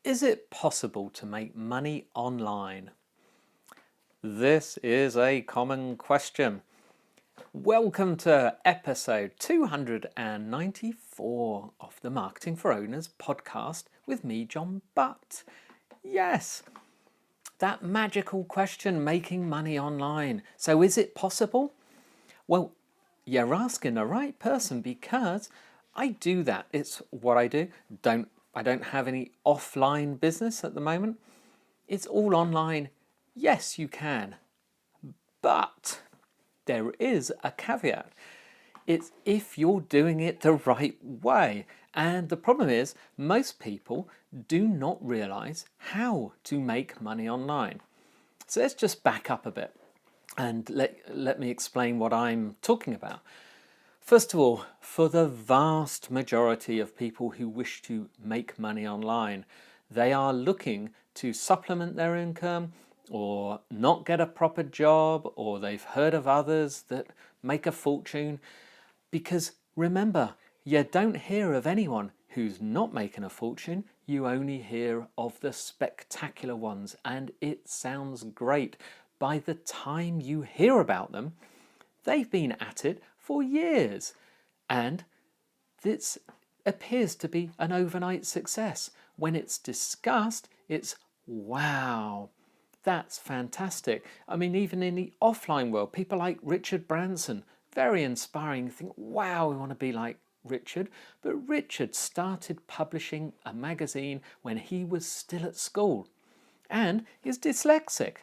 Is it possible to make money online? This is a common question. Welcome to episode 294 of the Marketing for Owners podcast with me, John Butt. Yes, that magical question, making money online. So is it possible? Well, you're asking the right person because I do that. It's what I do. I don't have any offline business at the moment. It's all online. Yes, you can. But there is a caveat. It's if you're doing it the right way. And the problem is, most people do not realize how to make money online. So let's just back up a bit and let me explain what I'm talking about. First of all, for the vast majority of people who wish to make money online, they are looking to supplement their income or not get a proper job, or they've heard of others that make a fortune. Because remember, you don't hear of anyone who's not making a fortune, you only hear of the spectacular ones, and it sounds great. By the time you hear about them, they've been at it for years, and this appears to be an overnight success. When it's discussed, it's wow, that's fantastic. I mean, even in the offline world, people like Richard Branson, very inspiring. You think, wow, we want to be like Richard. But Richard started publishing a magazine when he was still at school, and he's dyslexic.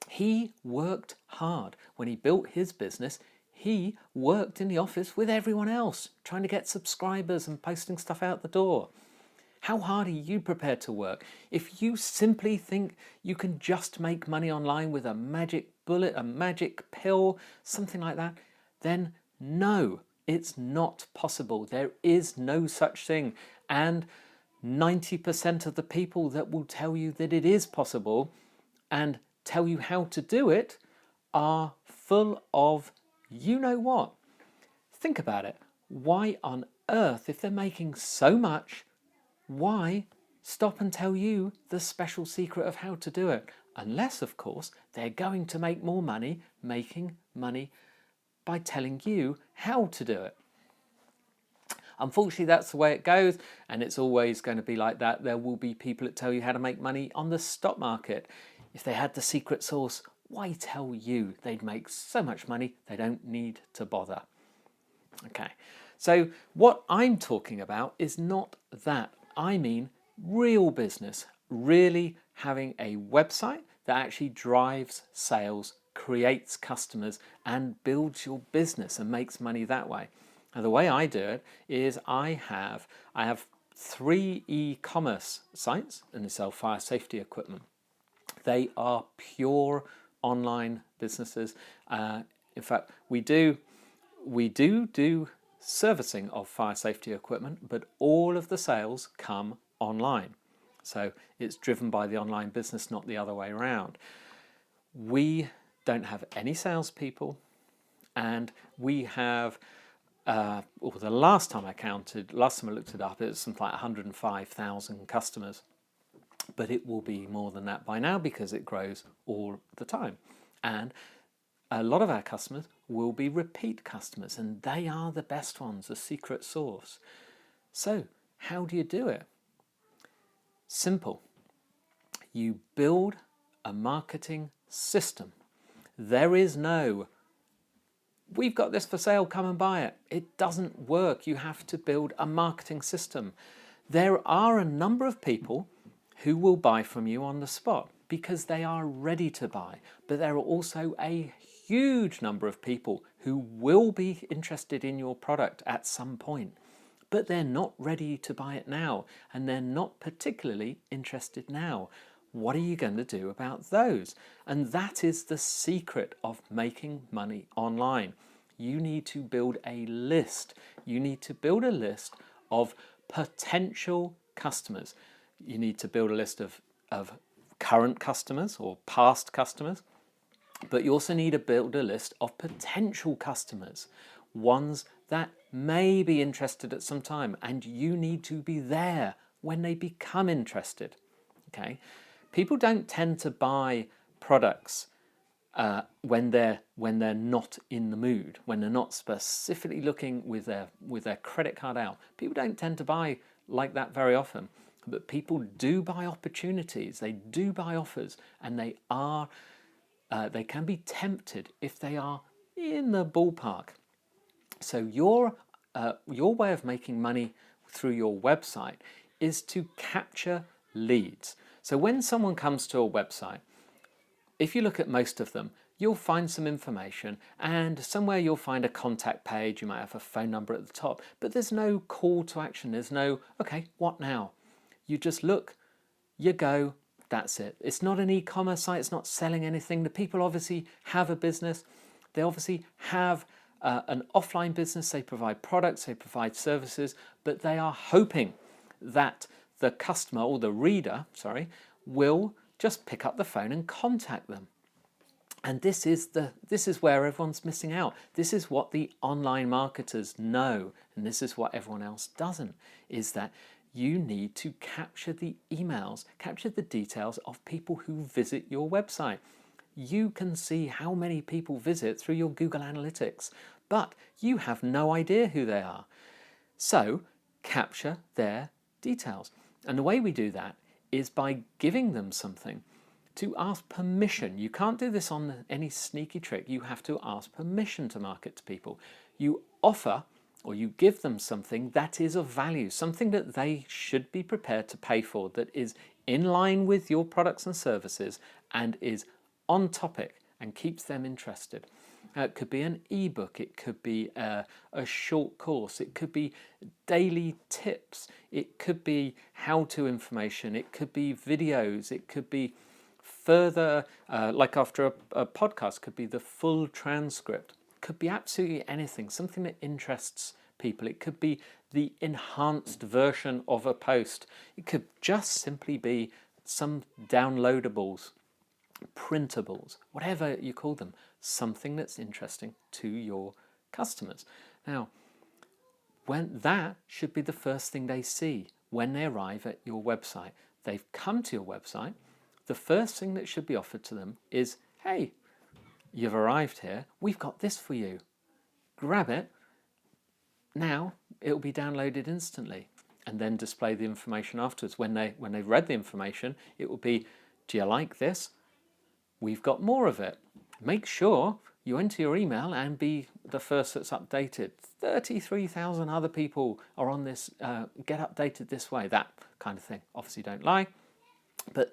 He worked hard. When he built his business, he worked in the office with everyone else, trying to get subscribers and posting stuff out the door. How hard are you prepared to work? If you simply think you can just make money online with a magic bullet, a magic pill, something like that, then no, it's not possible. There is no such thing. And 90% of the people that will tell you that it is possible and tell you how to do it are full of you know what. Think about it. Why on earth, if they're making so much, why stop and tell you the special secret of how to do it? Unless, of course, they're going to make more money making money by telling you how to do it. Unfortunately, that's the way it goes, and it's always going to be like that. There will be people that tell you how to make money on the stock market. If they had the secret sauce, why tell you? They'd make so much money, they don't need to bother. Okay, so what I'm talking about is not that. I mean real business, really having a website that actually drives sales, creates customers, and builds your business and makes money that way. And the way I do it is I have 3 e-commerce sites, and they sell fire safety equipment. They are pure online businesses. In fact, we do servicing of fire safety equipment, but all of the sales come online. So it's driven by the online business, not the other way around. We don't have any salespeople, and we have, the last time I looked it up, it was something like 105,000 customers. But it will be more than that by now because it grows all the time. And a lot of our customers will be repeat customers, and they are the best ones, the secret sauce. So, how do you do it? Simple. You build a marketing system. There is no, we've got this for sale, come and buy it. It doesn't work. You have to build a marketing system. There are a number of people who will buy from you on the spot because they are ready to buy. But there are also a huge number of people who will be interested in your product at some point, but they're not ready to buy it now, and they're not particularly interested now. What are you going to do about those? And that is the secret of making money online. You need to build a list. You need to build a list of potential customers. You need to build a list of current customers or past customers, but you also need to build a list of potential customers, ones that may be interested at some time, and you need to be there when they become interested. Okay, people don't tend to buy products when they're not in the mood, when they're not specifically looking with their credit card out. People don't tend to buy like that very often, but people do buy opportunities. They do buy offers, and they can be tempted if they are in the ballpark. So your way of making money through your website is to capture leads. So when someone comes to a website, if you look at most of them, you'll find some information, and somewhere you'll find a contact page. You might have a phone number at the top, but there's no call to action. There's no, okay, what now? You just look, you go, that's it. It's not an e-commerce site. It's not selling anything. The people obviously have a business. They obviously have an offline business. They provide products, they provide services, but they are hoping that the customer or the reader, will just pick up the phone and contact them. And this is where everyone's missing out. This is what the online marketers know, and this is what everyone else doesn't, is that you need to capture the emails, capture the details of people who visit your website. You can see how many people visit through your Google Analytics, but you have no idea who they are. So capture their details. And the way we do that is by giving them something, to ask permission. You can't do this on any sneaky trick. You have to ask permission to market to people. You offer or you give them something that is of value, something that they should be prepared to pay for, that is in line with your products and services and is on topic and keeps them interested. It could be an ebook, it could be a short course, it could be daily tips, it could be how-to information, it could be videos, it could be further, like after a podcast, could be the full transcript, could be absolutely anything, something that interests people. It could be the enhanced version of a post. It could just simply be some downloadables, printables, whatever you call them, something that's interesting to your customers. Now, when that should be the first thing they see when they arrive at your website. They've come to your website. The first thing that should be offered to them is, hey, you've arrived here, we've got this for you. Grab it. Now it'll be downloaded instantly, and then display the information afterwards. When they've read the information, it will be, do you like this? We've got more of it. Make sure you enter your email and be the first that's updated. 33,000 other people are on this, get updated this way, that kind of thing. Obviously don't lie, but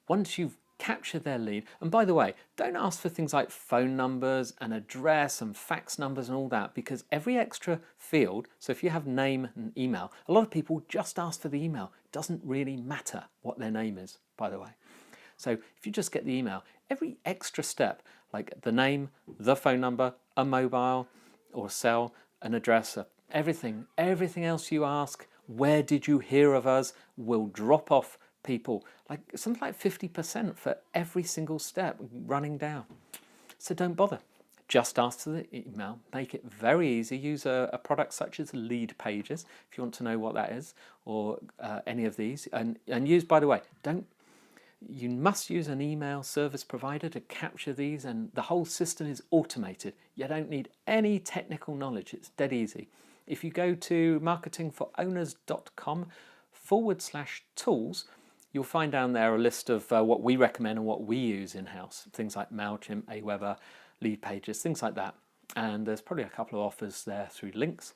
once you've captured their lead, and by the way, don't ask for things like phone numbers and address and fax numbers and all that, because every extra field, so if you have name and email, a lot of people just ask for the email. It doesn't really matter what their name is, by the way. So if you just get the email, every extra step, like the name, the phone number, a mobile or cell, an address, everything else you ask, where did you hear of us, will drop off people, like something like 50% for every single step running down. So don't bother. Just ask to the email. Make it very easy. Use a product such as Lead Pages if you want to know what that is, or any of these. And use, by the way, you must use an email service provider to capture these, and the whole system is automated. You don't need any technical knowledge. It's dead easy. If you go to marketingforowners.com/tools, you'll find down there a list of what we recommend and what we use in-house. Things like MailChimp, Aweber, Lead Pages, things like that. And there's probably a couple of offers there through links.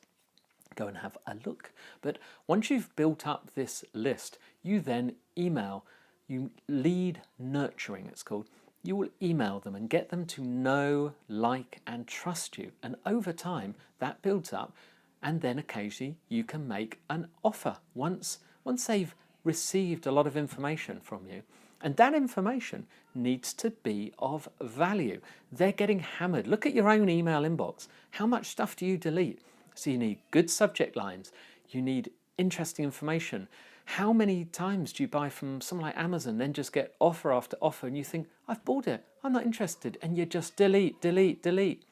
Go and have a look. But once you've built up this list, you then email, you lead nurturing, it's called. You will email them and get them to know, like, and trust you. And over time, that builds up. And then occasionally you can make an offer once they've received a lot of information from you. And that information needs to be of value. They're getting hammered. Look at your own email inbox. How much stuff do you delete? So you need good subject lines. You need interesting information. How many times do you buy from someone like Amazon, then just get offer after offer, and you think, I've bought it, I'm not interested, and you just delete, delete, delete.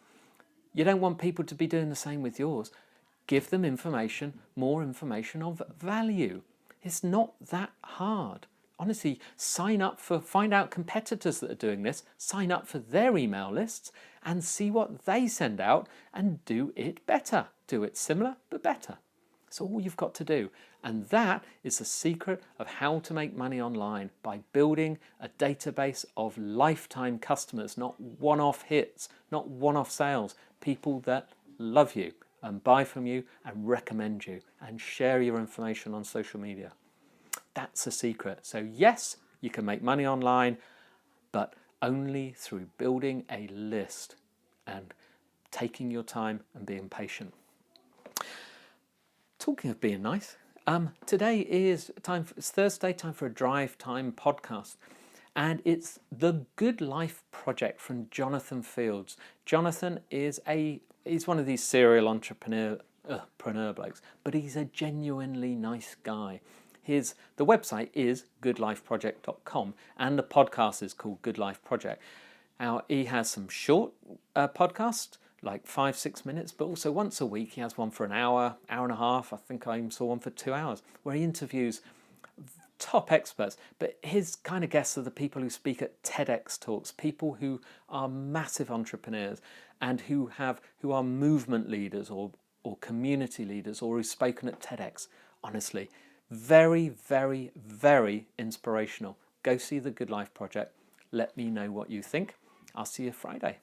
You don't want people to be doing the same with yours. Give them information, more information of value. It's not that hard. Honestly, find out competitors that are doing this, sign up for their email lists and see what they send out and do it better. Do it similar, but better. That's all you've got to do. And that is the secret of how to make money online, by building a database of lifetime customers, not one-off hits, not one-off sales, people that love you and buy from you and recommend you and share your information on social media. That's the secret. So yes, you can make money online, but only through building a list and taking your time and being patient. Talking of being nice, today is it's Thursday, time for a Drive Time podcast. And it's the Good Life Project from Jonathan Fields. Jonathan is he's one of these serial entrepreneur blokes, but he's a genuinely nice guy. The website is goodlifeproject.com and the podcast is called Good Life Project. Now, he has some short podcasts, like 5-6 minutes, but also once a week he has one for an hour and a half. I think I even saw one for 2 hours, where he interviews top experts. But his kind of guests are the people who speak at TEDx talks, people who are massive entrepreneurs and who are movement leaders or community leaders, or who've spoken at TEDx. Honestly, very, very, very inspirational. Go see the Good Life Project. Let me know what you think. I'll see you Friday.